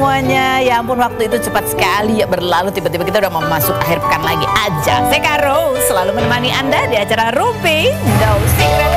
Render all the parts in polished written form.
semuanya. Ya ampun, waktu itu cepat sekali ya berlalu. Tiba-tiba kita udah mau masuk akhir pekan lagi aja. Saya Karo selalu menemani Anda di acara Rumpi No Secret.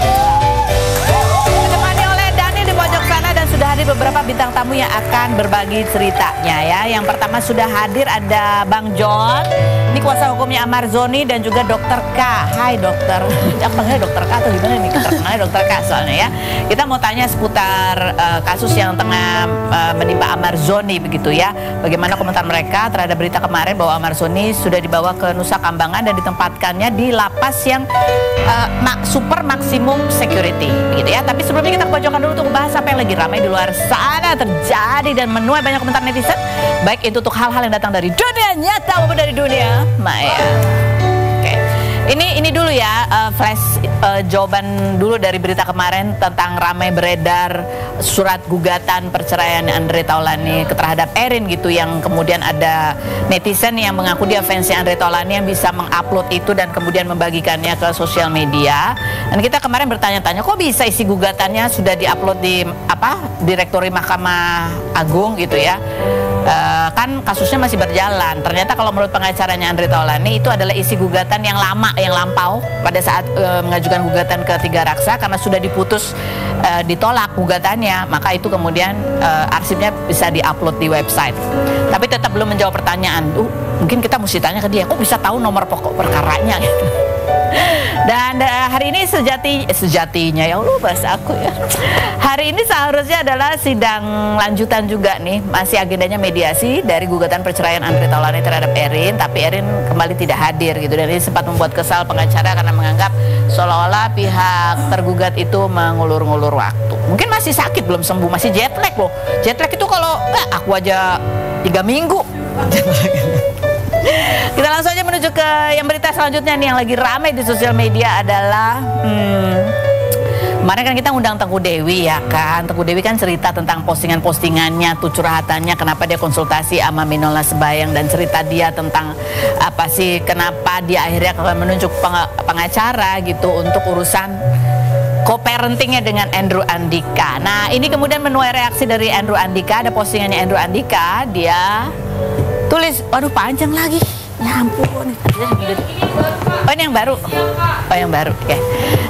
Ditemani oleh Dani di pojok sana dan sudah hadir beberapa bintang tamu yang akan berbagi ceritanya ya. Yang pertama sudah hadir ada Bang John. Ini kuasa hukumnya Amarzoni dan juga Dokter K. Hai dokter. Jangan panggil Dokter K atau gimana nih? Kita kenalnya Dokter K soalnya ya. Kita mau tanya seputar kasus yang tengah menimpa Amarzoni begitu ya. Bagaimana komentar mereka terhadap berita kemarin bahwa Amarzoni sudah dibawa ke Nusa Kambangan dan ditempatkannya di lapas yang super maksimum security begitu ya. Tapi sebelumnya kita pojokan dulu untuk membahas apa yang lagi ramai di luar sana terjadi dan menuai banyak komentar netizen, baik itu untuk hal-hal yang datang dari dunia nyata maupun dari dunia maya. Oke. Ini dulu ya, flash jawaban dulu dari berita kemarin tentang ramai beredar surat gugatan perceraian Andre Taulani terhadap Erin gitu, yang kemudian ada netizen yang mengaku dia fansnya Andre Taulani yang bisa mengupload itu dan kemudian membagikannya ke sosial media. Dan kita kemarin bertanya-tanya, kok bisa isi gugatannya sudah diupload di Direktori Mahkamah Agung gitu ya. Kan kasusnya masih berjalan. Ternyata kalau menurut pengacaranya Andre Taulani itu adalah isi gugatan yang lama, yang lampau pada saat mengajukan gugatan ke Tiga Raksa, karena sudah diputus ditolak gugatannya, maka itu kemudian arsipnya bisa diupload di website. Tapi tetap belum menjawab pertanyaan. Mungkin kita mesti tanya ke dia, kok bisa tahu nomor pokok perkaranya gitu. Dan hari ini sejatinya ya Allah bahasa aku ya. Hari ini seharusnya adalah sidang lanjutan juga nih. Masih agendanya mediasi dari gugatan perceraian Andre Taulani terhadap Erin, tapi Erin kembali tidak hadir gitu. Dan ini sempat membuat kesal pengacara karena menganggap seolah-olah pihak tergugat itu mengulur-ngulur waktu. Mungkin masih sakit, belum sembuh, masih jet lag loh. Jet lag itu kalau aku aja 3 minggu. Kita langsung aja menuju ke yang berita selanjutnya nih, yang lagi ramai di sosial media adalah kemarin kan kita undang Tengku Dewi ya kan. Tengku Dewi kan cerita tentang postingan-postingannya tuh, curhatannya, kenapa dia konsultasi sama Minola Sebayang, dan cerita dia tentang apa sih, kenapa dia akhirnya menunjuk pengacara gitu untuk urusan co-parentingnya dengan Andrew Andika. Nah ini kemudian menuai reaksi dari Andrew Andika. Ada postingannya Andrew Andika, dia tulis, waduh panjang lagi, ya ampun. Oh ini yang baru. Oh yang baru, oke.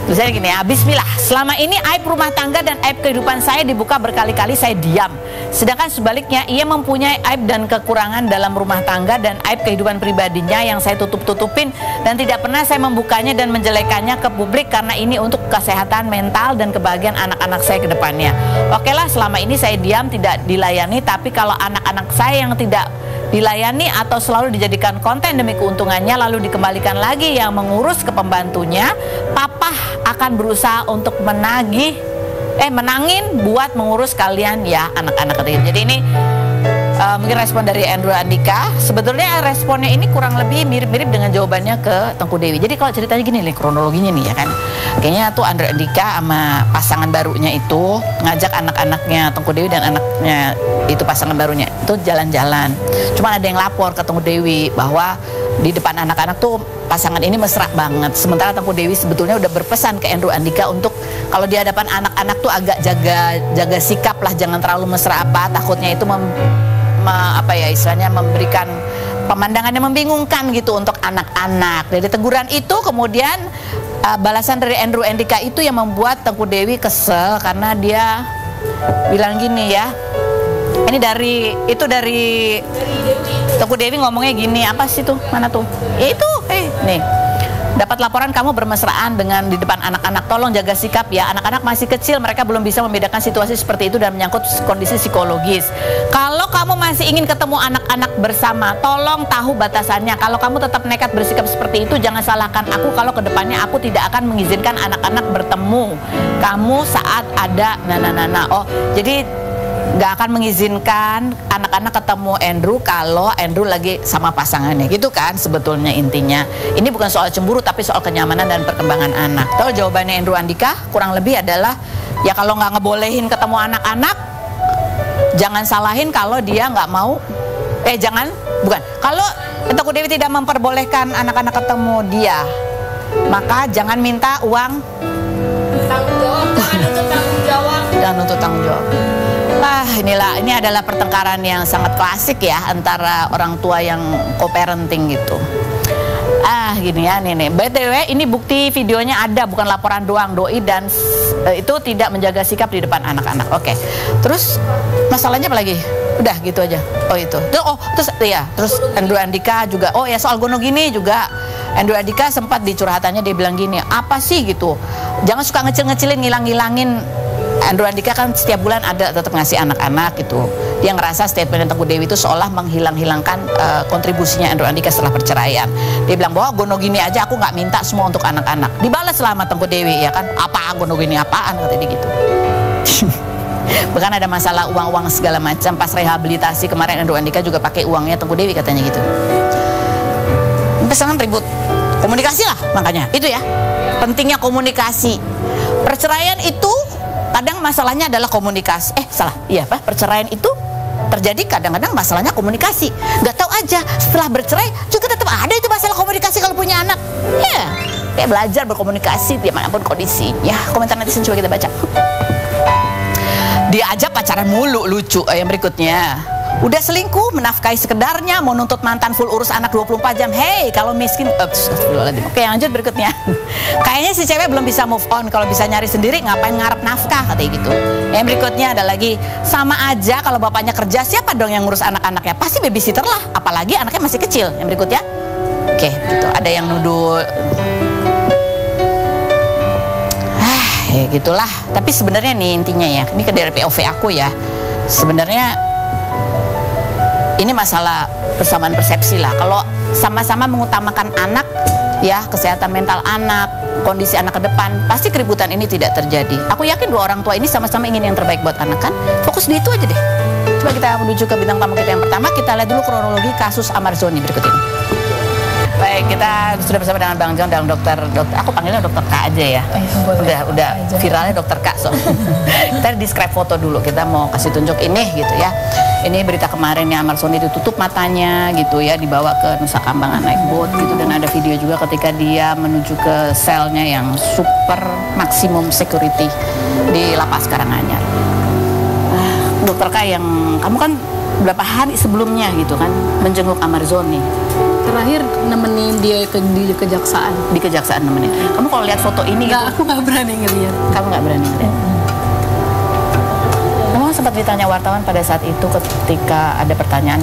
Tulisannya gini ya, bismillah, selama ini aib rumah tangga dan aib kehidupan saya dibuka berkali-kali, saya diam. Sedangkan sebaliknya, ia mempunyai aib dan kekurangan dalam rumah tangga dan aib kehidupan pribadinya yang saya tutup-tutupin, dan tidak pernah saya membukanya dan menjelekannya ke publik karena ini untuk kesehatan mental dan kebahagiaan anak-anak saya ke depannya. Oke lah, selama ini saya diam, tidak dilayani, tapi kalau anak-anak saya yang tidak dilayani atau selalu dijadikan konten demi keuntungannya lalu dikembalikan lagi yang mengurus ke pembantunya, papa akan berusaha untuk menangin buat mengurus kalian ya anak-anak kecil. Jadi ini mungkin respon dari Andrew Andika. Sebetulnya responnya ini kurang lebih mirip-mirip dengan jawabannya ke Tengku Dewi. Jadi kalau ceritanya gini nih, kronologinya nih ya kan, kayaknya tuh Andrew Andika sama pasangan barunya itu ngajak anak-anaknya Tengku Dewi dan anaknya itu pasangan barunya itu jalan-jalan. Cuma ada yang lapor ke Tengku Dewi bahwa di depan anak-anak tuh pasangan ini mesra banget. Sementara Tengku Dewi sebetulnya udah berpesan ke Andrew Andika untuk kalau di hadapan anak-anak tuh agak jaga sikap lah, jangan terlalu mesra apa, takutnya itu istilahnya memberikan pemandangan yang membingungkan gitu untuk anak-anak. Dari teguran itu kemudian balasan dari Andrew Andika itu yang membuat Tengku Dewi kesel, karena dia bilang gini ya. Ini dari Tengku Dewi ngomongnya gini, apa sih tuh? Mana tuh? Itu, nih. Dapat laporan kamu bermesraan dengan di depan anak-anak. Tolong jaga sikap ya. Anak-anak masih kecil, mereka belum bisa membedakan situasi seperti itu dan menyangkut kondisi psikologis. Kalau kamu masih ingin ketemu anak-anak bersama, tolong tahu batasannya. Kalau kamu tetap nekat bersikap seperti itu, jangan salahkan aku kalau kedepannya aku tidak akan mengizinkan anak-anak bertemu kamu saat ada Oh, jadi nggak akan mengizinkan anak-anak ketemu Andrew kalau Andrew lagi sama pasangannya gitu kan. Sebetulnya intinya ini bukan soal cemburu tapi soal kenyamanan dan perkembangan anak. Tahu jawabannya Andrew Andika kurang lebih adalah ya kalau nggak ngebolehin ketemu anak-anak, jangan salahin kalau dia nggak mau. Kalau Tengku Dewi tidak memperbolehkan anak-anak ketemu dia, maka jangan minta uang. Tanggung jawab, jangan untuk tanggung jawab. Jangan untuk tanggung jawab. Ini adalah pertengkaran yang sangat klasik ya antara orang tua yang co-parenting gitu. Gini ya, nih. BTW ini bukti videonya ada, bukan laporan doang. Doi dan itu tidak menjaga sikap di depan anak-anak. Oke. Terus masalahnya apa lagi? Udah gitu aja. Terus Andrew Andika juga. Soal gono gini juga. Andrew Andika sempat di curhatannya dia bilang gini, apa sih gitu? Jangan suka ngecil-ngecilin, ngilang-ngilangin. Andrew Andika kan setiap bulan ada tetap ngasih anak-anak gitu. Dia ngerasa statement Tengku Dewi itu seolah menghilang-hilangkan kontribusinya Andrew Andika setelah perceraian. Dia bilang bahwa gono gini aja aku nggak minta semua untuk anak-anak. Dibalas selama Tengku Dewi ya kan, apaan gono gini apaan kata dia gitu. Bahkan ada masalah uang-uang segala macam. Pas rehabilitasi kemarin Andrew Andika juga pakai uangnya Tengku Dewi katanya gitu. Pesanan ribut. Komunikasi lah makanya. Itu ya. Pentingnya komunikasi. Perceraian itu kadang masalahnya adalah komunikasi. Perceraian itu terjadi kadang-kadang masalahnya komunikasi. Gak tahu aja setelah bercerai juga tetap ada itu masalah komunikasi kalau punya anak. Kayak belajar berkomunikasi dimanapun kondisi. Komentar netizen coba kita baca. Dia aja pacaran mulu, lucu. Yang berikutnya, udah selingkuh, menafkahi sekedarnya, mau nuntut mantan full urus anak 24 jam. Hey, kalau miskin, Oke, lanjut berikutnya. Kayaknya si cewek belum bisa move on. Kalau bisa nyari sendiri, ngapain ngarep nafkah, katanya gitu. Yang berikutnya ada lagi, sama aja kalau bapaknya kerja, siapa dong yang ngurus anak-anaknya? Pasti babysitter lah, apalagi anaknya masih kecil. Yang berikutnya, oke, gitu. Ada yang nuduh. Ya gitulah. Tapi sebenarnya nih intinya ya, ini dari POV aku ya. Sebenarnya ini masalah persamaan persepsi lah. Kalau sama-sama mengutamakan anak, ya kesehatan mental anak, kondisi anak ke depan, pasti keributan ini tidak terjadi. Aku yakin dua orang tua ini sama-sama ingin yang terbaik buat anak kan. Fokus di itu aja deh. Coba kita menuju ke bintang tamu kita yang pertama. Kita lihat dulu kronologi kasus Amarzoni berikut ini. Baik, kita sudah bersama dengan Bang John dan dokter, aku panggilnya dokter K aja ya. Udah viralnya dokter K so. Kita describe foto dulu, kita mau kasih tunjuk ini gitu ya. Ini berita kemarin ya, Amarzoni ditutup matanya gitu ya, dibawa ke Nusa Kambangan naik boat gitu, dan ada video juga ketika dia menuju ke selnya yang super maksimum security di Lapas Karanganyar. Dokter K, yang kamu kan berapa hari sebelumnya gitu kan menjenguk Amarzoni. Terakhir nemenin dia di kejaksaan. Di kejaksaan nemenin. Kamu kalau lihat foto ini gitu, aku nggak berani ngeliat. Kamu nggak berani ngeliat. Kamu sempat ditanya wartawan pada saat itu ketika ada pertanyaan,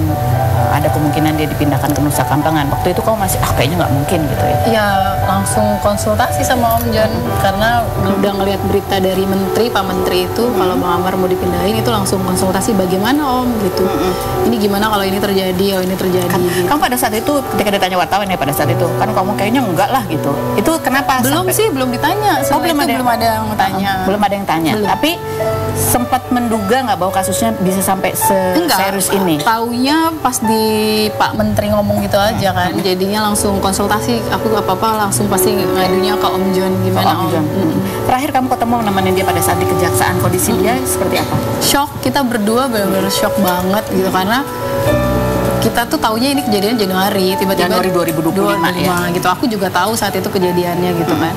ada kemungkinan dia dipindahkan ke Nusa Kambangan. Waktu itu kamu masih kayaknya nggak mungkin gitu ya? Ya langsung konsultasi sama Om John karena udah ngeliat berita dari Pak Menteri itu kalau Bang Amar mau dipindahin, itu langsung konsultasi bagaimana Om gitu. Ini gimana kalau ini terjadi, ini terjadi. Gitu. Kamu pada saat itu ketika ditanya wartawan ya pada saat itu kan kamu kayaknya enggak lah gitu. Itu kenapa? Belum ditanya. Belum ada yang tanya. Belum ada yang tanya. Tapi sempat menduga nggak bahwa kasusnya bisa sampai serius ini? Taunya pas di Pak Menteri ngomong gitu aja kan, jadinya langsung konsultasi. Aku apa-apa langsung pasti ngadunya ke Om John. Gimana Om John? Terakhir kamu ketemu nemenin dia pada saat di kejaksaan, kondisi dia seperti apa? Shock, kita berdua benar-benar shock banget gitu karena kita tuh taunya ini kejadian Januari, tiba-tiba Januari 2025 ya. Gitu. Aku juga tahu saat itu kejadiannya gitu kan.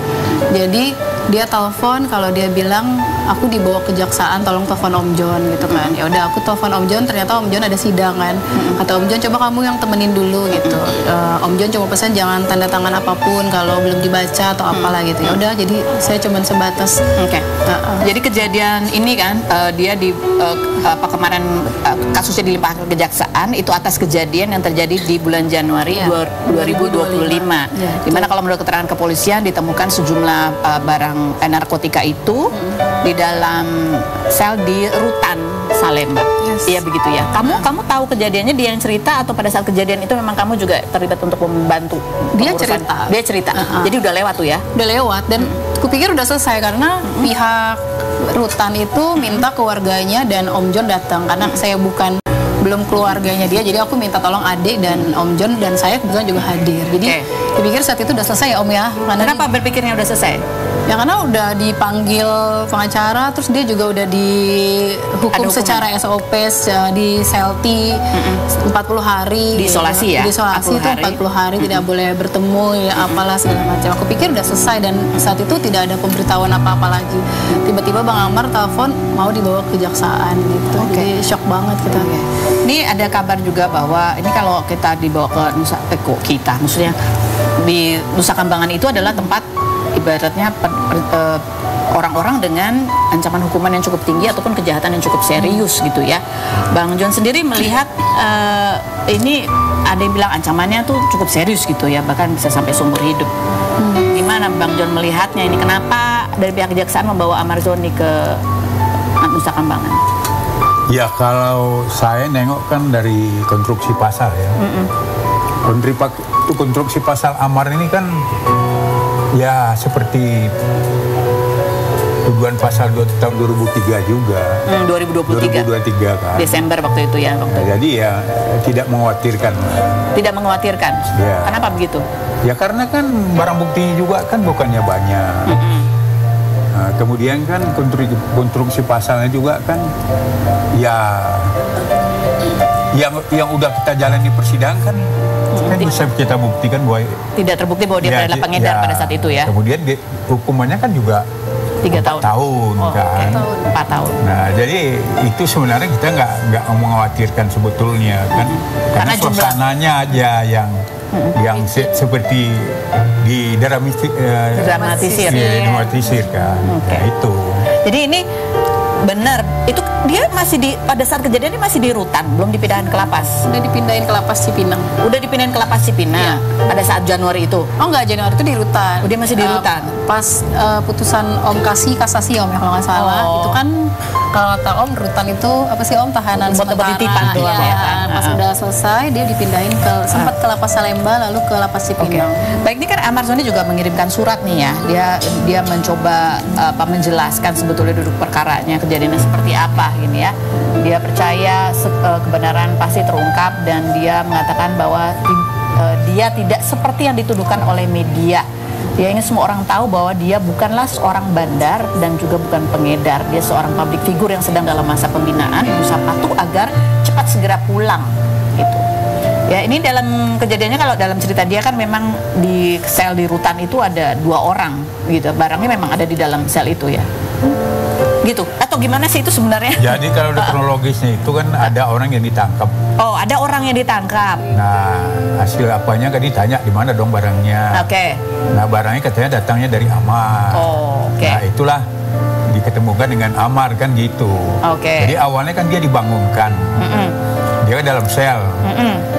Jadi dia telepon, kalau dia bilang aku dibawa kejaksaan, tolong telepon Om John gitu kan. Ya udah aku telepon Om John, ternyata Om John ada sidang kan. Kata Om John, coba kamu yang temenin dulu gitu. Om John cuma pesan jangan tanda tangan apapun kalau belum dibaca atau apalah gitu. Ya udah, jadi saya cuma sebatas. Jadi kejadian ini kan dia di kemarin kasusnya dilimpahkan ke kejaksaan itu atas kejadian yang terjadi di bulan Januari 2025. Dimana kalau menurut keterangan kepolisian ditemukan sejumlah barang narkotika itu di dalam sel di Rutan Salemba. Iya begitu ya. Kamu tahu kejadiannya, dia yang cerita atau pada saat kejadian itu memang kamu juga terlibat untuk membantu? Dia cerita. Jadi udah lewat tuh ya? Udah lewat dan kupikir udah selesai karena pihak Rutan itu minta keluarganya dan Om John datang karena saya belum keluarganya dia, jadi aku minta tolong adik dan Om John dan saya kebetulan juga hadir. Jadi dipikir saat itu udah selesai ya Om ya. Kenapa berpikirnya udah selesai? Ya karena udah dipanggil pengacara, terus dia juga udah dihukum secara SOP di Selti 40 hari. Diisolasi ya? Diisolasi itu 40 hari tidak boleh bertemu ya apalah segala macam. Aku pikir udah selesai dan saat itu tidak ada pemberitahuan apa-apa lagi. Tiba-tiba Bang Amar telepon mau dibawa ke kejaksaan gitu. Jadi shock banget kita. Ini ada kabar juga bahwa ini kalau kita dibawa ke maksudnya di Nusa Kambangan itu adalah tempat ibaratnya orang-orang dengan ancaman hukuman yang cukup tinggi ataupun kejahatan yang cukup serius gitu ya. Bang John sendiri melihat ini ada yang bilang ancamannya tuh cukup serius gitu ya, bahkan bisa sampai seumur hidup. Gimana Bang John melihatnya ini? Kenapa dari pihak kejaksaan membawa Amar Zoni ke Nusa Kambangan? Ya kalau saya nengok kan dari konstruksi pasal ya. Konstruksi pasal Amar ini kan ya seperti tuduhan pasal tahun 2003 juga. 2023 kan. Desember waktu itu ya. Jadi ya tidak mengkhawatirkan. Tidak mengkhawatirkan? Ya. Kenapa begitu? Ya karena kan barang bukti juga kan bukannya banyak. Nah, kemudian kan konstruksi pasalnya juga kan ya yang udah kita jalan di persidangan kan bisa kita buktikan bahwa tidak terbukti bahwa dia adalah pengedar pada saat itu ya. Kemudian hukumannya kan juga 3 tahun. 4 tahun kan. 4 tahun. Nah, jadi itu sebenarnya kita nggak mengkhawatirkan sebetulnya kan. Karena suasananya aja yang seperti dramatisir kan. Nah, itu. Jadi ini benar, itu dia masih pada saat kejadian ini masih di rutan, belum dipindahin ke lapas. Udah dipindahin ke lapas Cipinang. Udah dipindahin ke lapas Cipinang pada saat Januari itu. Oh enggak, Januari itu di rutan. Udah masih di rutan. Pas putusan Om kasasi Om ya kalau nggak salah. Itu kan kalau kata Om rutan itu apa sih Om, tahanan sementara. Pas udah selesai dia dipindahin sempat ke lapas Salemba lalu ke lapas Cipinang. Baik, ini kan Amar Zoni juga mengirimkan surat nih ya. Dia mencoba menjelaskan sebetulnya duduk perkaranya, kejadiannya seperti apa gini ya. Dia percaya kebenaran pasti terungkap dan dia mengatakan bahwa dia tidak seperti yang dituduhkan oleh media. Dia ingin semua orang tahu bahwa dia bukanlah seorang bandar dan juga bukan pengedar. Dia seorang public figure yang sedang dalam masa pembinaan, berusaha patuh agar cepat segera pulang gitu. Ya, ini dalam kejadiannya, kalau dalam cerita dia kan memang di sel di rutan itu ada 2 orang gitu. Barangnya memang ada di dalam sel itu ya. Gitu. Atau gimana sih itu sebenarnya? Jadi kalau kronologisnya itu kan ada orang yang ditangkap. Oh, ada orang yang ditangkap. Nah, hasil apanya kan ditanya di mana dong barangnya. Oke. Nah, barangnya katanya datangnya dari Amar. Oh, oke. Nah, itulah diketemukan dengan Amar kan gitu. Oke. Jadi awalnya kan dia dibangunkan. Dia kan dalam sel.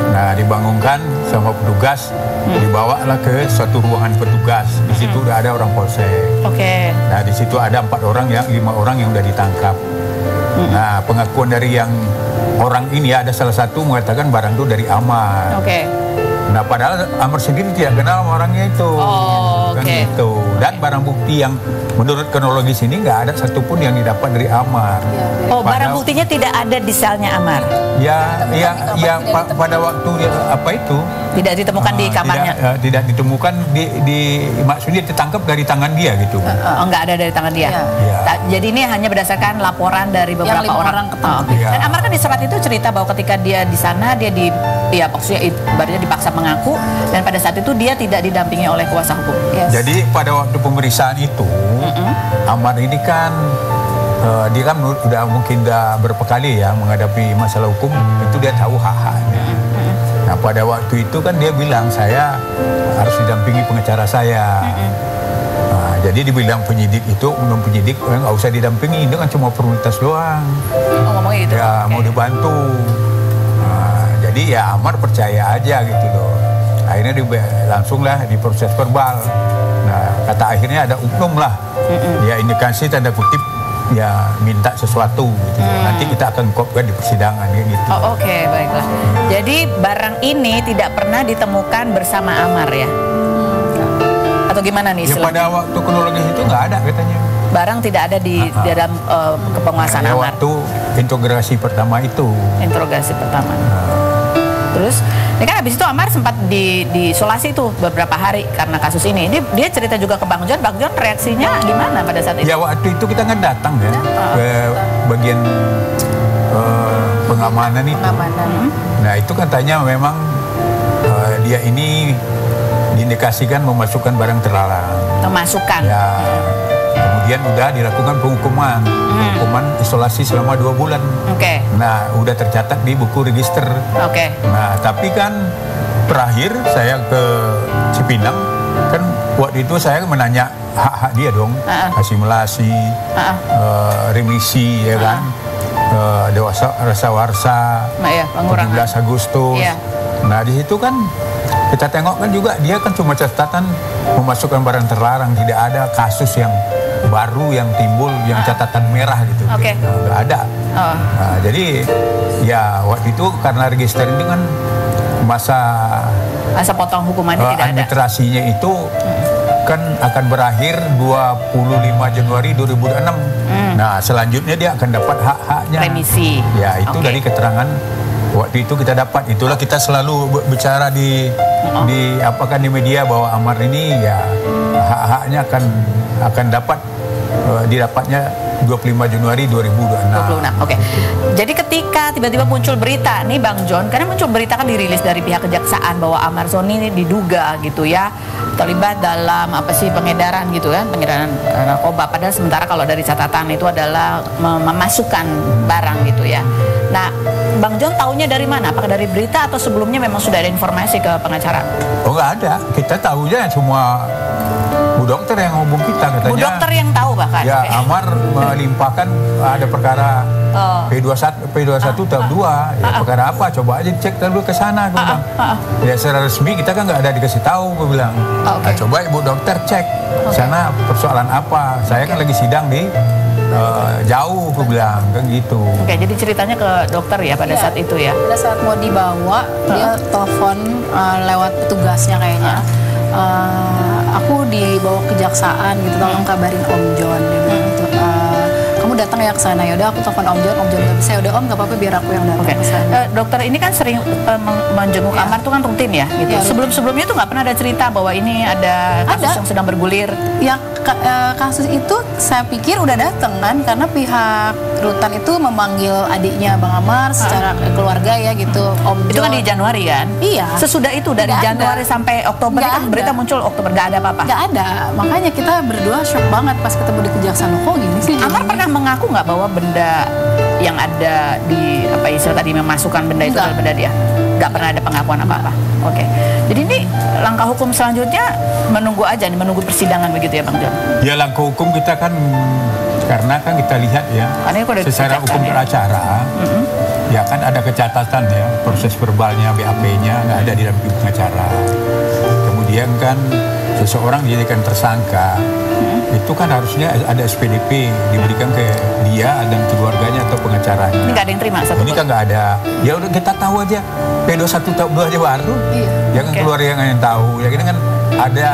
Nah, dibangunkan sama petugas, dibawalah ke suatu ruangan petugas. Di situ udah ada orang polsek. Oke. Nah, di situ ada 5 orang yang udah ditangkap. Nah, pengakuan dari yang orang ini ada salah satu mengatakan barang itu dari Amar. Oke. Nah, padahal Amar sendiri tidak kenal sama orangnya itu. Oh, kan oke. gitu. Dan barang bukti yang menurut kronologis ini nggak ada satupun yang didapat dari Amar. Oh, barang buktinya tidak ada di selnya Amar. Pada waktu apa itu tidak ditemukan di kamarnya. Tidak ditemukan maksudnya ditangkap dari tangan dia gitu. Nggak ada dari tangan dia. Jadi ini hanya berdasarkan laporan dari beberapa orang. Dan Amar kan di surat itu cerita bahwa ketika dia di sana dia maksudnya ibaratnya dipaksa mengaku, dan pada saat itu dia tidak didampingi oleh kuasa hukum. Jadi pada waktu pemeriksaan itu Amar ini kan dia kan mungkin berapa kali ya menghadapi masalah hukum, itu dia tahu hak-haknya. Nah, pada waktu itu kan dia bilang saya harus didampingi pengacara saya. Nah, jadi dibilang penyidik itu, belum penyidik nggak usah didampingi, itu kan cuma formalitas doang. Ngomongnya gitu. Ya mau dibantu. Nah, jadi ya Amar percaya aja gitu loh. Akhirnya langsunglah diproses verbal. Nah, kata akhirnya ada oknum lah. Ya indikasi tanda kutip ya minta sesuatu gitu. Nanti kita akan ungkapkan di persidangan gitu. Oke, baiklah. Jadi barang ini tidak pernah ditemukan bersama Amar ya? Atau gimana nih? Ya pada waktu kronologis itu nggak ada katanya. Barang tidak ada di dalam kepenguasaan Amar. Waktu interogasi pertama itu. Interogasi pertama. Terus Ini kan habis itu Amar sempat diisolasi tuh beberapa hari karena kasus ini. Dia cerita juga ke Bang John reaksinya gimana pada saat itu? Ya waktu itu kita kan datang ya ke bagian pengamanan itu. Nah itu katanya memang dia ini diindikasikan memasukkan barang terlarang. Memasukkan. Ya. Kemudian udah dilakukan hukuman isolasi selama 2 bulan. Oke. Nah udah tercatat di buku register. Oke. Nah tapi kan terakhir saya ke Cipinang kan waktu itu saya menanya hak-hak dia dong, asimilasi, remisi ya kan. Dewasa rasa warsa, 17 Agustus. Nah di situ kan kita tengok kan juga dia kan cuma catatan memasukkan barang terlarang, tidak ada kasus yang baru yang timbul yang catatan merah gitu. Nggak ada. Nah, jadi ya waktu itu karena register ini kan masa potong hukumannya tidak ada. Administrasinya itu kan akan berakhir 25 Januari 2006. Nah, selanjutnya dia akan dapat hak-haknya. Remisi. Ya, itu dari keterangan waktu itu kita dapat. Itulah kita selalu bicara di apakah di media bahwa Amar ini ya hak-haknya akan dapat didapatnya 25 Januari 2026. Oke. Jadi ketika tiba-tiba muncul berita nih Bang John, karena muncul berita kan dirilis dari pihak kejaksaan bahwa Amar Zoni ini diduga gitu ya terlibat dalam pengedaran gitu kan, pengedaran narkoba. Padahal sementara kalau dari catatan itu adalah memasukkan barang gitu ya. Nah, Bang John taunya dari mana? Apakah dari berita atau sebelumnya memang sudah ada informasi ke pengacara? Oh nggak ada, kita tahunya cuma Bu dokter yang hubung kita katanya. Bu dokter yang tahu bahkan. Ya, Amar melimpahkan ada perkara P21 tahun 2. Ya, perkara apa? Coba aja cek dulu ke sana, gue bilang. Ya secara resmi kita kan nggak ada dikasih tahu, gue bilang. Nah, coba Ibu dokter cek sana persoalan apa. Saya kan lagi sidang di jauh, gue bilang kan gitu. Oke, jadi ceritanya ke dokter ya pada saat itu ya. Pada saat mau dibawa, dia telepon lewat petugasnya kayaknya. Aku dibawa kejaksaan gitu, tolong kabarin Om John gitu. Kamu datang ya ke sana. Ya udah aku telepon Om John nggak bisa. Ya udah Om nggak apa-apa biar aku yang datang ke sana. Dokter ini kan sering menjenguk Amar tuh kan rutin ya gitu. Sebelum-sebelumnya tuh nggak pernah ada cerita bahwa ini ada kasus yang sedang bergulir. Ya kasus itu saya pikir udah datang kan karena pihak rutan itu memanggil adiknya Bang Amar secara keluarga ya gitu. Om John. Itu kan di Januari kan? Iya. Sesudah itu dari Januari sampai Oktober kan berita muncul Oktober nggak ada apa-apa. Nggak ada. Makanya kita berdua shock banget pas ketemu di kejaksaan. Kok gini sih? Amar pernah mengaku nggak bahwa benda yang ada di istilah tadi memasukkan benda itu adalah benda dia? Nggak pernah ada pengakuan apa-apa. Oke. Jadi ini langkah hukum selanjutnya menunggu menunggu persidangan begitu ya Bang John? Ya langkah hukum kita kan karena kan kita lihat ya secara hukum beracara ya kan ada kecatatan ya proses verbalnya BAP-nya nggak ada di dalam pengacara. Kemudian kan seseorang dijadikan tersangka itu kan harusnya ada SPDP diberikan ke dia dan keluarganya atau pengacaranya. Ini nggak ada yang terima satu. Ini kan nggak ada. Ya udah kita tahu aja P21 tahun 2 aja baru. Jangan keluar yang tahu. Ya ini kan ada.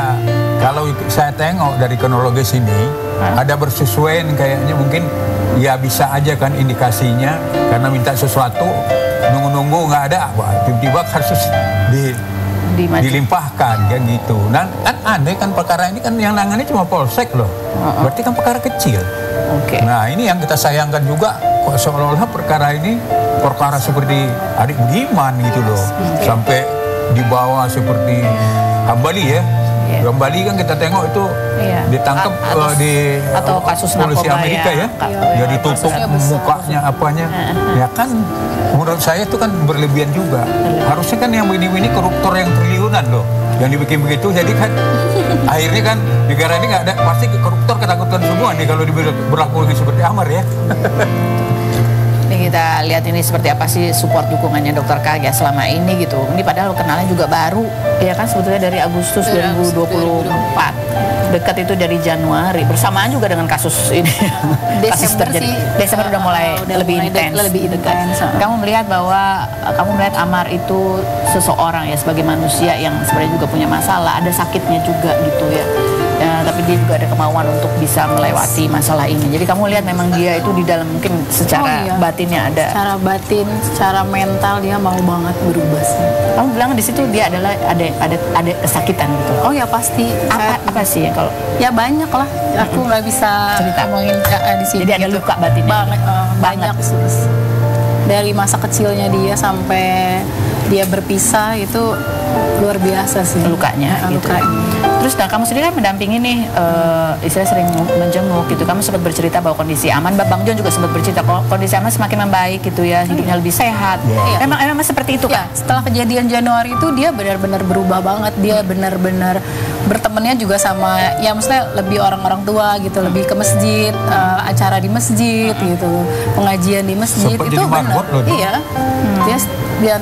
Kalau saya tengok dari kronologis ini ada bersesuaian kayaknya mungkin ya bisa aja kan indikasinya karena minta sesuatu nunggu-nunggu nggak ada. Wah tiba-tiba kasus dilimpahkan kan gitu. Nah kan aneh kan perkara ini kan yang nangani cuma polsek loh. Berarti kan perkara kecil. Nah ini yang kita sayangkan juga kok seolah-olah perkara ini perkara seperti adik Budiman gitu loh. Sampai dibawa seperti Hambali ya. Hambali kan kita tengok itu ditangkap di polisi Amerika ya. Ya ditutup mukanya apanya. Ya kan menurut saya itu kan berlebihan juga. Harusnya kan yang begini-begini koruptor yang triliunan loh. Yang dibikin begitu jadi kan akhirnya kan negara ini nggak ada pasti koruptor ketakutan semua nih kalau berlaku seperti Amar ya. Ini kita lihat ini seperti apa sih support dukungannya Dokter Kage selama ini gitu. Ini padahal kenalnya juga baru ya kan sebetulnya dari Agustus 2024. Dekat itu dari Januari bersamaan juga dengan kasus ini. Desember sih. Desember udah mulai lebih intens. Kamu melihat Amar itu seseorang ya sebagai manusia yang sebenarnya juga punya masalah, ada sakitnya juga gitu ya. tapi dia juga ada kemauan untuk bisa melewati masalah ini. Jadi kamu lihat memang dia itu di dalam mungkin secara batinnya ada. Secara batin, secara mental dia mau banget berubah sih. Kamu bilang di situ dia adalah ada kesakitan gitu. Oh ya pasti. Apa sih kalau? Ya banyak lah. Aku nggak bisa ngomongin di sini. Jadi ada luka batinnya. Banyak sih. Dari masa kecilnya dia sampai dia berpisah itu luar biasa sih lukanya. Gitu. Terus kamu sendiri kan mendampingi nih, istilah sering menjenguk gitu. Kamu sempat bercerita bahwa kondisi Aman, Bang John juga sempat bercerita kalau kondisi Aman semakin membaik gitu ya, hidupnya lebih sehat. Emang seperti itu kan? Setelah kejadian Januari itu dia benar-benar berubah banget. Dia benar-benar bertemannya juga sama, ya maksudnya lebih orang-orang tua gitu, lebih ke masjid, acara di masjid gitu, pengajian di masjid. Seperti itu benar. Iya. Dia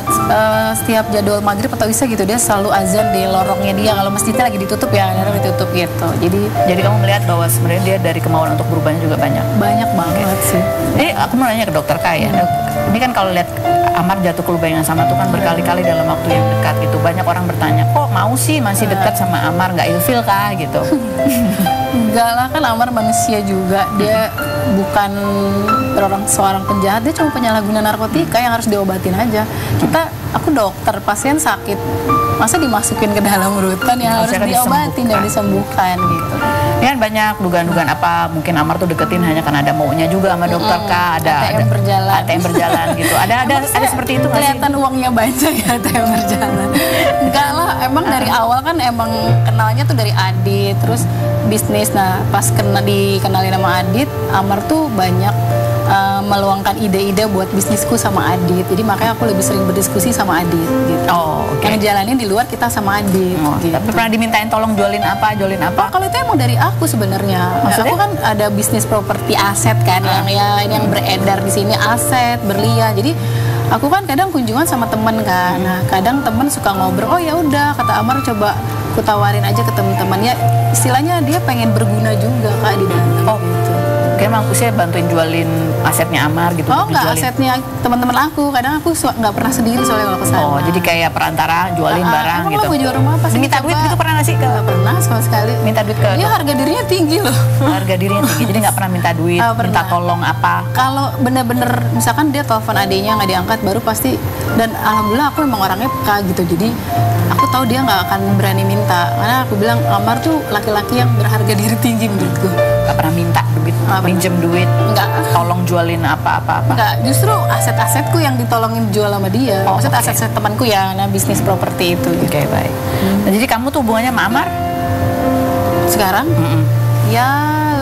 setiap jadwal maghrib atau isya gitu dia selalu azan di lorongnya dia. Kalau masjidnya lagi ditutup ya ditutup gitu. Jadi kamu melihat bahwa sebenarnya dia dari kemauan untuk berubahnya juga banyak banget sih. Aku mau nanya ke dokter Kay ya. Ini kan kalau lihat Amar jatuh ke lubang yang sama tuh kan berkali-kali dalam waktu yang dekat gitu. Banyak orang bertanya, kok mau sih masih dekat sama Amar, nggak ilfil kah gitu? Enggak lah, kan Amar manusia juga. Dia bukan seorang penjahat, dia cuma penyalahguna narkotika yang harus diobatin aja. Aku dokter, pasien sakit, masa dimasukin ke dalam rutan yang harus diobatin dan disembuhkan gitu. Ini kan banyak dugaan-dugaan apa mungkin Amar tuh deketin hanya karena ada maunya juga sama dokter K, ada ATM berjalan gitu. Ada seperti itu nggak sih? Kelihatan uangnya banyak ya ATM berjalan. Enggak lah, emang dari awal kan emang kenalnya tuh dari Adit, terus bisnis. Nah pas dikenalin sama Adit, Amar tuh banyak meluangkan ide-ide buat bisnisku sama Adit. Jadi makanya aku lebih sering berdiskusi sama Adit gitu. Yang jalanin di luar kita sama Adit gitu. Tapi pernah dimintain tolong jualin apa? Kalau itu emang dari aku sebenarnya. Aku kan ada bisnis properti aset kan yang beredar di sini, aset berlian. Jadi aku kan kadang kunjungan sama temen kan. Nah, kadang temen suka ngobrol, oh ya udah kata Amar coba aku tawarin aja ke temen-temennya. Istilahnya dia pengen berguna juga Kak di dalam gitu. Oke, emang aku sih bantuin jualin asetnya Amar gitu. Oh enggak, asetnya teman-teman aku. Kadang aku nggak pernah sendiri soalnya kalau kesana. Oh, jadi kayak perantara jualin barang gitu. Emang mau jual rumah apa sih? Minta duit gitu pernah nggak sih? Nggak pernah sama sekali. Minta duit ke? Dia harga dirinya tinggi loh. Harga dirinya tinggi, jadi nggak pernah minta duit, minta tolong apa? Kalau bener-bener misalkan dia telepon adiknya nggak diangkat, baru pasti. Dan alhamdulillah aku emang orangnya peka gitu. Jadi aku tahu dia nggak akan berani minta. Karena aku bilang Amar tuh laki-laki yang berharga diri tinggi menurutku. Gak pernah minta duit, minjem duit, enggak, tolong jualin apa-apa. Enggak, justru aset-asetku yang ditolongin jual sama dia. Maksudnya aset-aset temanku ya, bisnis properti itu. Oke, baik. Nah, jadi kamu tuh hubungannya sama Amar? Sekarang? Ya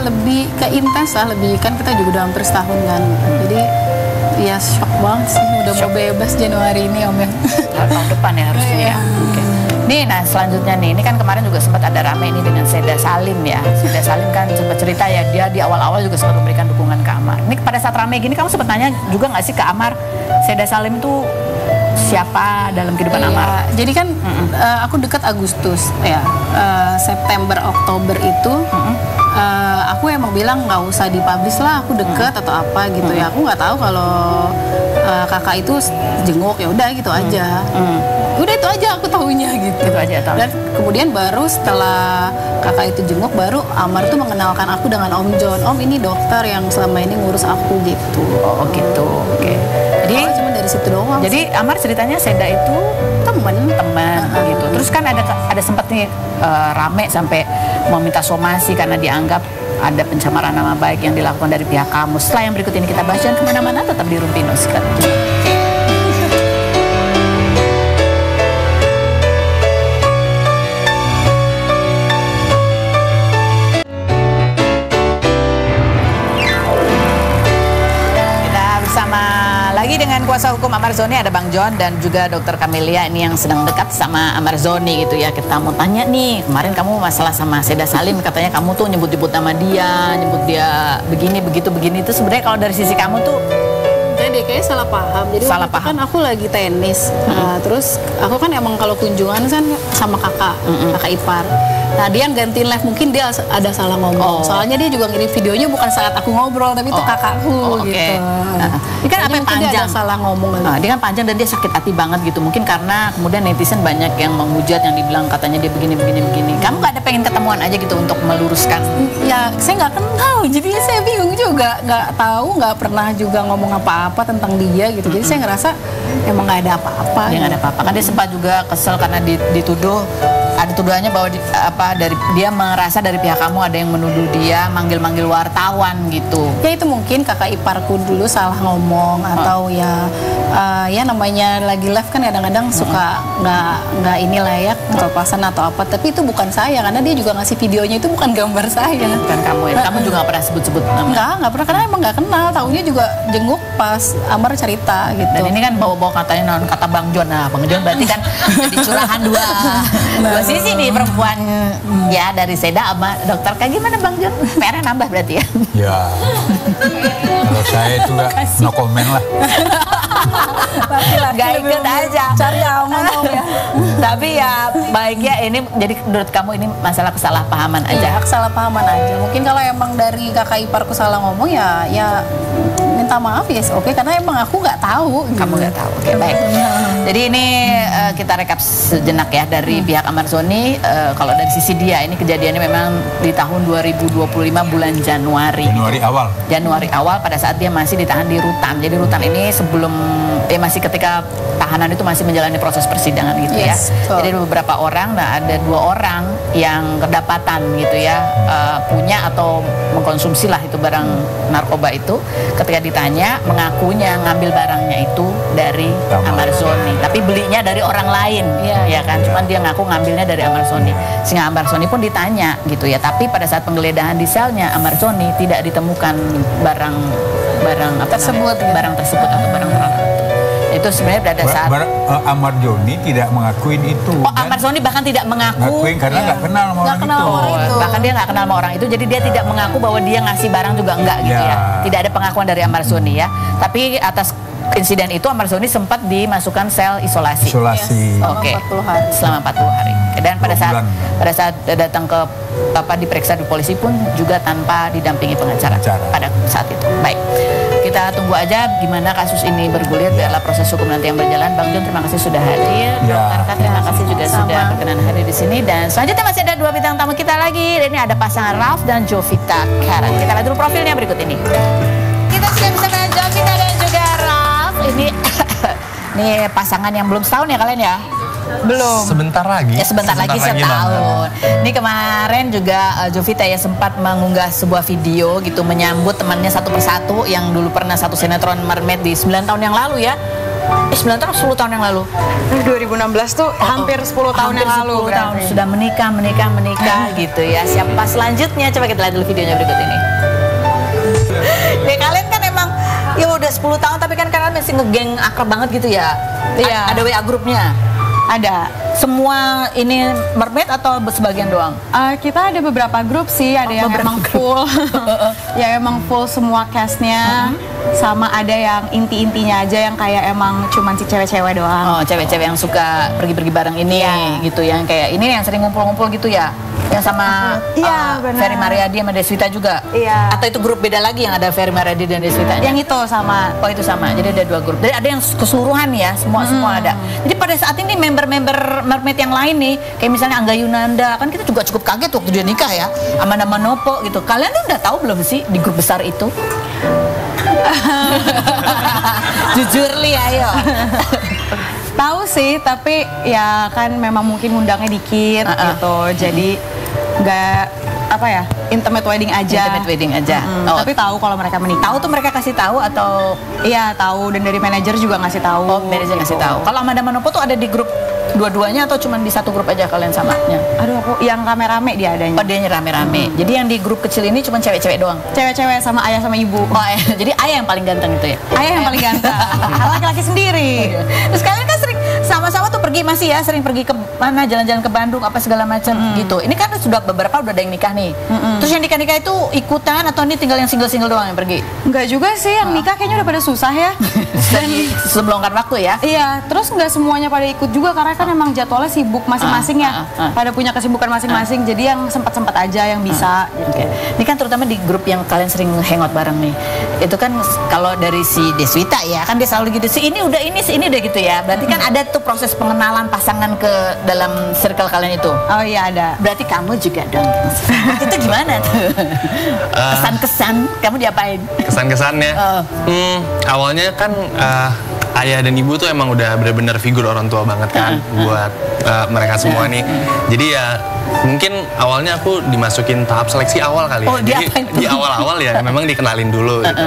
lebih ke intens lah, lebih kan kita juga udah hampir setahun kan. Jadi ya shock banget sih, udah mau bebas Januari ini Om ya. Tahun depan ya harusnya ya. Oke. Nih, nah selanjutnya nih, ini kan kemarin juga sempat ada rame ini dengan Seda Salim ya. Seda Salim kan sempat cerita ya, dia di awal-awal juga sempat memberikan dukungan ke Amar. Ini pada saat rame gini, kamu sempat nanya juga nggak sih ke Amar, Seda Salim itu siapa dalam kehidupan Amar? Jadi kan aku dekat Agustus ya, September, Oktober itu aku emang bilang nggak usah dipublish lah, aku deket atau apa gitu ya. Aku nggak tahu kalau kakak itu jenguk, ya udah gitu aja. Udah itu aja aku tahunya gitu. Itu aja tahu. Dan kemudian baru setelah kakak itu jenguk, baru Amar tuh mengenalkan aku dengan Om John. Om ini dokter yang selama ini ngurus aku gitu. Oh gitu. Oke. Jadi cuma dari situ doang. Jadi Amar ceritanya Seda itu teman gitu. Terus kan ada sempat nih rame sampai mau minta somasi karena dianggap ada pencemaran nama baik yang dilakukan dari pihak kamu. Setelah yang berikut ini kita bahas, jangan kemana-mana, tetap di Rumpinos kan. Lagi dengan kuasa hukum Amar Zoni ada Bang John dan juga Dokter Camelia ini yang sedang dekat sama Amar Zoni gitu ya. Kita mau tanya nih, kemarin kamu masalah sama Seda Salim, katanya kamu tuh nyebut-nyebut nama dia, nyebut dia begini begitu begini, itu sebenarnya kalau dari sisi kamu tuh dia deh, kayaknya salah paham. Jadi Salah waktu itu kan aku lagi tenis. Nah, terus aku kan emang kalau kunjungan kan sama kakak ipar. Nah, dia yang gantiin live, mungkin dia ada salah ngomong. Soalnya dia juga ngirim videonya bukan saat aku ngobrol, tapi itu kakakku oke. gitu. Ini kan apa yang Mungkin dia panjang? ada salah ngomong. Dia kan panjang dan dia sakit hati banget gitu. Mungkin karena kemudian netizen banyak yang menghujat, yang dibilang katanya dia begini. Kamu nggak ada pengen ketemuan aja gitu untuk meluruskan? Ya, saya nggak kenal, jadi saya bingung juga, nggak tahu, nggak pernah juga ngomong apa-apa tentang dia gitu. Jadi saya ngerasa emang nggak ada apa-apa. Dia nggak ada apa-apa. Kan dia sempat juga kesel karena dituduh, ada tuduhannya bahwa dia merasa dari pihak kamu ada yang menuduh dia manggil-manggil wartawan gitu. Ya itu mungkin kakak iparku dulu salah ngomong atau ya namanya lagi live kan kadang-kadang suka nggak inilah ya kelepasan atau apa. Tapi itu bukan saya, karena dia juga ngasih videonya itu bukan gambar saya. Bukan kamu ya. Kamu juga nggak pernah sebut-sebut nama. Nggak pernah, karena emang nggak kenal. Taunya juga jenguk pas Amar cerita gitu. Dan ini kan bawa-bawa katanya non kata Bang John. Nah, Bang John berarti kan jadi curahan dua sisi nih perempuan ya, dari Seda sama dokter. Kayak gimana Bang John? PR nambah berarti ya? Ya, kalau saya itu no comment lah. Gak ikut aja. Cari aman om ya. Tapi ya baiknya ini, jadi menurut kamu ini masalah kesalahpahaman aja. Iya, kesalahpahaman aja. Mungkin kalau emang dari kakak iparku salah ngomong ya minta maaf ya, oke, karena emang aku nggak tahu. Kamu nggak tahu. Oke, baik. Jadi ini kita rekap sejenak ya dari pihak Amar Zoni. Kalau dari sisi dia, ini kejadiannya memang di tahun 2025 bulan Januari. Januari awal pada saat dia masih ditahan di rutan. Jadi rutan ini sebelum masih ketika tahanan itu masih menjalani proses persidangan gitu ya. Jadi beberapa orang, ada 2 orang yang kedapatan gitu ya, punya atau mengkonsumsi lah itu barang narkoba itu. Ketika ditanya, mengakunya ngambil barangnya itu dari Amar Zoni, tapi belinya dari orang lain, ya kan? Cuman dia ngaku ngambilnya dari Amar Zoni. Sehingga Amar Zoni pun ditanya gitu ya. Tapi pada saat penggeledahan di selnya Amar Zoni tidak ditemukan barang tersebut atau barang terlarang. Itu sebenarnya pada saat Amar Zoni tidak mengakuin itu. Amar Zoni bahkan tidak mengakuin karena nggak kenal sama orang itu. Bahkan dia nggak kenal sama orang itu, jadi dia tidak mengaku bahwa dia ngasih barang juga enggak gitu ya. Tidak ada pengakuan dari Amar Zoni ya. Tapi atas insiden itu Amar Zoni sempat dimasukkan sel isolasi. Oke. Selama 40 hari. Dan pada saat datang ke diperiksa di polisi pun juga tanpa didampingi pengacara pada saat itu. Baik. Kita tunggu aja gimana kasus ini bergulir dalam proses hukum nanti yang berjalan. Bang John, terima kasih sudah hadir. Dokter Kat, terima kasih juga sudah berkenan hadir di sini. Dan selanjutnya masih ada 2 bintang tamu kita lagi. Dan ini ada pasangan Ralph dan Jovita Karen. Kita lihat dulu profilnya berikut ini. Kita sudah bisa melihat Jovita dan juga Ralph. Ini pasangan yang belum setahun ya kalian ya? Belum. Sebentar lagi. Ya sebentar lagi setahun. Ini kemarin juga Jovita ya sempat mengunggah sebuah video gitu menyambut temannya satu persatu yang dulu pernah satu sinetron Mermaid di 9 tahun yang lalu ya. 9 tahun 10 tahun yang lalu. 2016 tuh hampir 10 tahun yang lalu. 10 tahun sudah menikah gitu ya. Siapa selanjutnya? Coba kita lihat dulu videonya berikut ini. Ya kalian kan emang ya udah 10 tahun tapi kan kalian masih ngegeng akrab banget gitu ya. Iya. Ada WA grupnya. Ada. Semua ini Mermaid atau sebagian doang? Kita ada beberapa grup sih, ada yang emang full, ya emang full semua castnya, sama ada yang inti-intinya aja yang kayak emang cuman si cewek-cewek doang. Oh, cewek-cewek yang suka pergi-pergi bareng ini, gitu, yang kayak ini yang sering ngumpul-ngumpul gitu ya? Yang sama Ferry Mariadi sama Deswita juga? Iya. Atau itu grup beda lagi yang ada Ferry Mariadi dan Deswita? Yang itu sama. Oh itu sama, jadi ada 2 grup. Jadi ada yang keseluruhan ya, semua ada. Jadi pada saat ini member-member Mermaid yang lain nih, kayak misalnya Angga Yunanda, kan kita juga cukup kaget waktu dia nikah ya, Amanda Manopo gitu. Kalian tuh udah tahu belum sih di grup besar itu? Jujur Li, ayo. Tahu sih, tapi ya kan memang mungkin undangnya dikit gitu, jadi nggak intimate wedding aja. Tapi tahu kalau mereka menikah. Tahu tuh mereka kasih tahu atau? Iya tahu, dan dari manajer juga ngasih tahu. Oh, manajer ngasih tahu. Kalau Amanda Manopo tuh ada di grup dua-duanya atau cuma di satu grup aja kalian samanya? Aduh, aku yang rame-rame dia adanya. Oh, dianya rame-rame. Jadi yang di grup kecil ini cuma cewek-cewek doang? Cewek-cewek sama ayah sama ibu. Oh, jadi ayah yang paling ganteng itu ya? Ayah yang paling ganteng. Laki-laki sendiri. Terus kalian kan sama-sama tuh pergi masih ya, sering pergi ke mana, jalan-jalan ke Bandung apa segala macam gitu. Ini kan sudah beberapa udah ada yang nikah nih. Terus yang nikah-nikah itu ikutan atau ini tinggal yang single-single doang yang pergi? Enggak juga sih, yang nikah kayaknya udah pada susah ya. Dan sebelumkan waktu ya. Iya, terus nggak semuanya pada ikut juga karena kan emang jadwalnya sibuk masing-masing ya. Pada punya kesibukan masing-masing, jadi yang sempat-sempat aja yang bisa. Oke. Ini kan terutama di grup yang kalian sering hangout bareng nih. Itu kan kalau dari si Deswita ya, kan dia selalu gitu. Si ini udah gitu ya. Berarti kan ada tuh proses pengenalan pasangan ke dalam circle kalian itu. Oh iya ada. Berarti kamu juga dong. Itu gimana tuh? Kesan-kesan kamu diapain? Kesan-kesannya. Awalnya kan ayah dan ibu tuh emang udah bener-bener figur orang tua banget kan buat mereka semua nih. Jadi ya mungkin awalnya aku dimasukin tahap seleksi awal kali ya. Jadi di awal-awal ya memang dikenalin dulu gitu.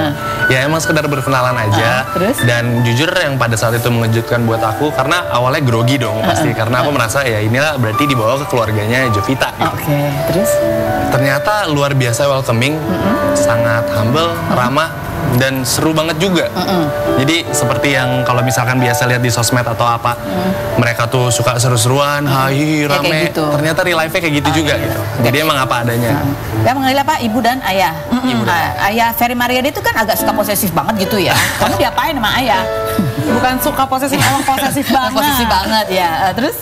Ya emang sekedar berkenalan aja. Dan jujur yang pada saat itu mengejutkan buat aku karena awalnya grogi dong pasti karena aku merasa ya inilah berarti dibawa ke keluarganya Jovita gitu. Oke, terus? Ternyata luar biasa welcoming, sangat humble, ramah dan seru banget juga. Jadi seperti yang kalau misalkan biasa lihat di sosmed atau apa, mereka tuh suka seru-seruan, hai, rame. Gitu. Ternyata real life-nya kayak gitu juga gitu. Jadi emang apa adanya. Ya mengenai apa ibu dan ayah. Ayah Ferry Mariadi itu kan agak suka posesif banget gitu ya. Kamu diapain sama ayah? Bukan suka posesif, emang posesif banget. Posesif banget ya. Terus?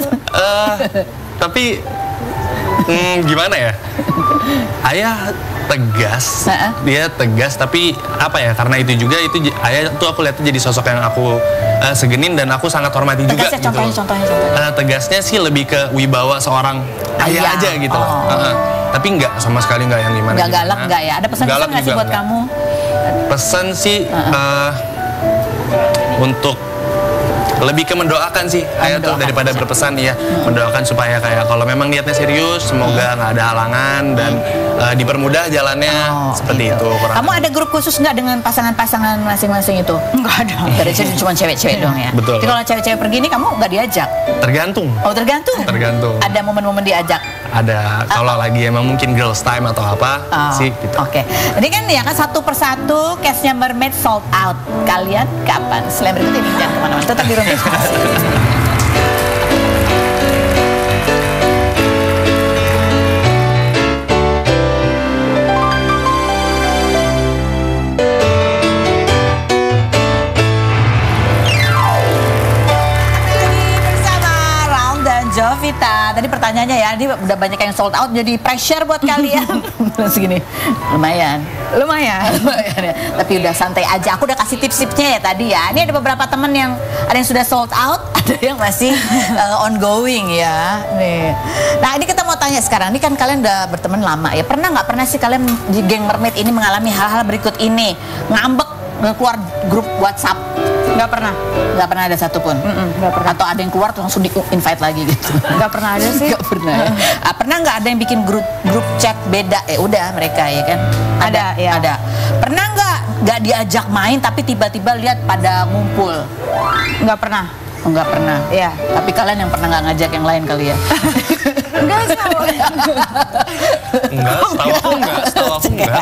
Tapi gimana ya? Ayah tegas, dia tegas tapi apa ya, karena itu juga ayah tuh aku lihat jadi sosok yang aku segenin dan aku sangat hormati juga gitu. Contohnya. Tegasnya sih lebih ke wibawa seorang ayah aja gitu loh. Tapi nggak sama sekali nggak yang gimana. Nggak galak nggak ya? Ada pesan-pesan nggak sih buat kamu? Pesan sih untuk lebih ke mendoakan sih ayah tuh daripada berpesan ya, mendoakan supaya kayak kalau memang niatnya serius semoga nggak ada halangan dan dipermudah jalannya seperti itu. Kamu ada grup khusus nggak dengan pasangan-pasangan masing-masing itu? Nggak ada. Dari cuma cewek-cewek dong ya. Betul. Jadi kalau cewek-cewek pergi ini kamu nggak diajak? Tergantung. Oh tergantung. Tergantung. Ada momen-momen diajak? Ada. Kalau lagi emang mungkin girls time atau apa sih gitu. Oke. Ini kan ya kan satu persatu case-nya Mermaid sold out. Kalian kapan? Selain berikut ini jangan kemana-mana. Tetap di Room Inspirasi. Jovita, tadi pertanyaannya ya, ini udah banyak yang sold out, jadi pressure buat kalian. Segini, lumayan ya. Tapi udah santai aja. Aku udah kasih tips-tipsnya ya tadi ya. Ini ada beberapa temen yang ada yang sudah sold out, ada yang masih ongoing ya. Nih. Nah ini kita mau tanya sekarang, ini kan kalian udah berteman lama ya. Pernah nggak pernah sih kalian di geng Mermaid ini mengalami hal-hal berikut ini? Ngambek, keluar grup WhatsApp? Nggak pernah. Nggak pernah ada satupun? Nggak pernah. Atau ada yang keluar langsung di-invite lagi gitu? Nggak pernah ada sih. Nggak pernah ya? Pernah nggak ada yang bikin grup chat beda? Udah mereka ya kan? Ada, ya. Ada. Pernah nggak diajak main tapi tiba-tiba lihat pada ngumpul? Nggak pernah. Oh, nggak pernah? Iya. Tapi kalian yang pernah nggak ngajak yang lain kali ya? Enggak, setahu aku enggak.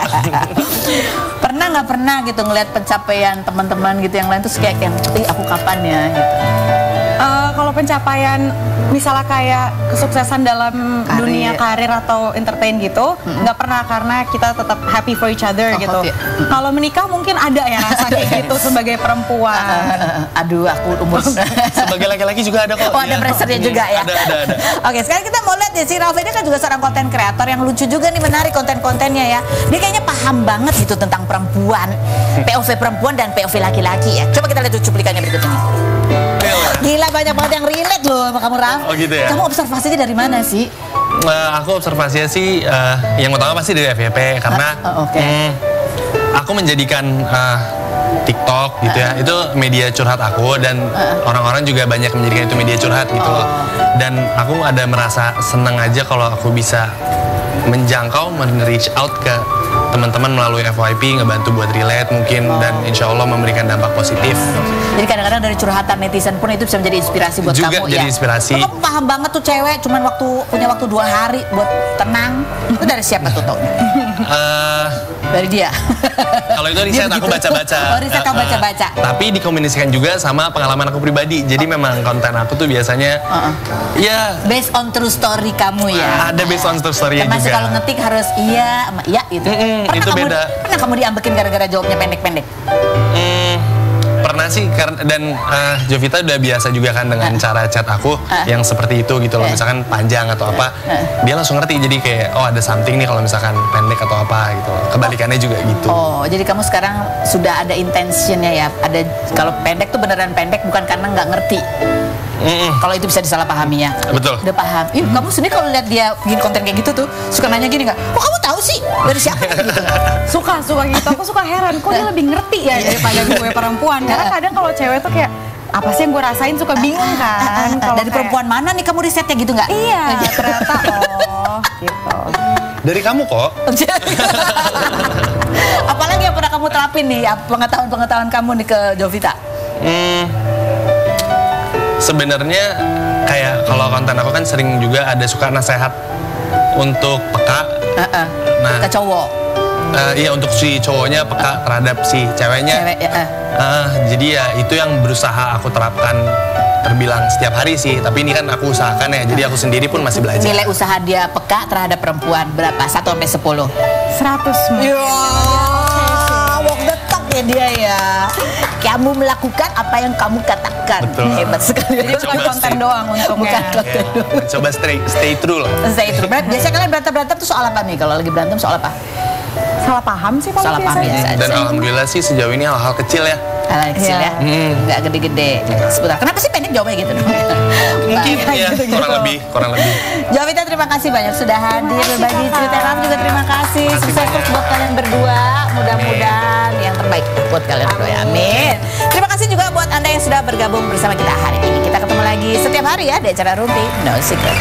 Pernah nggak pernah gitu ngelihat pencapaian teman-teman gitu yang lain terus kayak aku kapan ya gitu? Kalau pencapaian misalnya kayak kesuksesan dalam dunia karir atau entertain gitu, nggak pernah karena kita tetap happy for each other gitu. Kalau menikah mungkin ada ya rasa kayak gitu sebagai perempuan. Aduh, aku umur sebagai laki-laki juga ada kok. Oh, ada pressure-nya juga ya. Ada. Oke, sekarang kita mau lihat ya, si Ralf ini kan juga seorang konten kreator yang lucu juga nih, menarik konten-kontennya ya. Dia kayaknya paham banget gitu tentang perempuan, POV perempuan dan POV laki-laki ya. Coba kita lihat cuplikannya berikut ini. Gila, banyak banget yang relate loh sama kamu, Ralf. Oh gitu ya? Kamu observasinya dari mana sih? Aku observasinya sih yang utama pasti dari FYP karena aku menjadikan TikTok gitu ya, itu media curhat aku dan orang-orang juga banyak menjadikan itu media curhat gitu loh. Dan aku ada merasa senang aja kalau aku bisa menjangkau, men-reach out ke teman-teman melalui FYP, ngebantu buat relate mungkin dan insya Allah memberikan dampak positif. Jadi kadang-kadang dari curhatan netizen pun itu bisa menjadi inspirasi buat juga kamu ya. jadi inspirasi. Kamu paham banget tuh cewek, cuman punya waktu 2 hari buat tenang. Itu dari siapa tuh taunya? Dari dia. Kalau itu riset aku baca-baca. Oh, riset kamu baca-baca. Tapi dikomunikasikan juga sama pengalaman aku pribadi. Jadi memang konten aku tuh biasanya ya based on true story kamu ya. Ada based on true story-nya termasuk juga. kalau ngetik harus iya sama iya itu. Itu beda. Pernah kamu diambekin gara-gara jawabnya pendek-pendek? Pernah sih, dan Jovita udah biasa juga kan dengan cara chat aku yang seperti itu gitu loh. Misalkan panjang atau apa, dia langsung ngerti. Jadi kayak, oh ada something nih kalau misalkan pendek atau apa gitu. Kebalikannya juga gitu. Oh, jadi kamu sekarang sudah ada intentionnya ya? Ada, kalau pendek tuh beneran pendek bukan karena nggak ngerti. Kalau itu bisa disalahpahami ya. Betul. Udah paham. Kamu sendiri kalau lihat dia bikin konten kayak gitu tuh suka nanya gini nggak? Kok kamu tahu sih dari siapa gitu? Suka gitu. Aku suka heran. Kok dia lebih ngerti ya daripada gue perempuan? Karena kadang kalau cewek tuh kayak apa sih yang gue rasain suka bingung kan. Dari perempuan mana nih kamu risetnya gitu nggak? Iya. Ternyata gitu. Dari kamu kok. Apalagi yang pernah kamu terapin nih pengetahuan kamu nih ke Jovita? Sebenarnya kayak kalau konten aku kan sering juga ada suka nasehat untuk peka. Ke cowok. Iya, untuk si cowoknya peka terhadap si ceweknya. Jadi ya itu yang berusaha aku terapkan, terbilang setiap hari sih. Tapi ini kan aku usahakan ya. Jadi aku sendiri pun masih belajar. Nilai usaha dia peka terhadap perempuan berapa? 1 sampai 10. 100 walk the talk ya dia ya. Kamu melakukan apa yang kamu katakan. Betul. Hebat sekali. Jadi bukan konten doang untungnya. Bukan konten doang. Coba stay true lah. Stay true. Biasanya kalian berantem tuh soal apa nih? Kalau lagi berantem soal apa? Salah paham sih kalau Salah paham biasanya. biasa. Dan alhamdulillah sih sejauh ini hal-hal kecil ya. Hal yang kecil ya, nggak gede-gede. Sebentar, kenapa sih pendek jawabnya gitu? Mungkin ya, kurang lebih. Jovita, terima kasih banyak sudah hadir berbagi cerita. Kamu juga terima kasih. Sukses terus buat kalian berdua. Mudah-mudahan yang terbaik buat kalian berdua. Amin. Terima kasih juga buat Anda yang sudah bergabung bersama kita hari ini. Kita ketemu lagi setiap hari ya di acara Rumpi No Secret.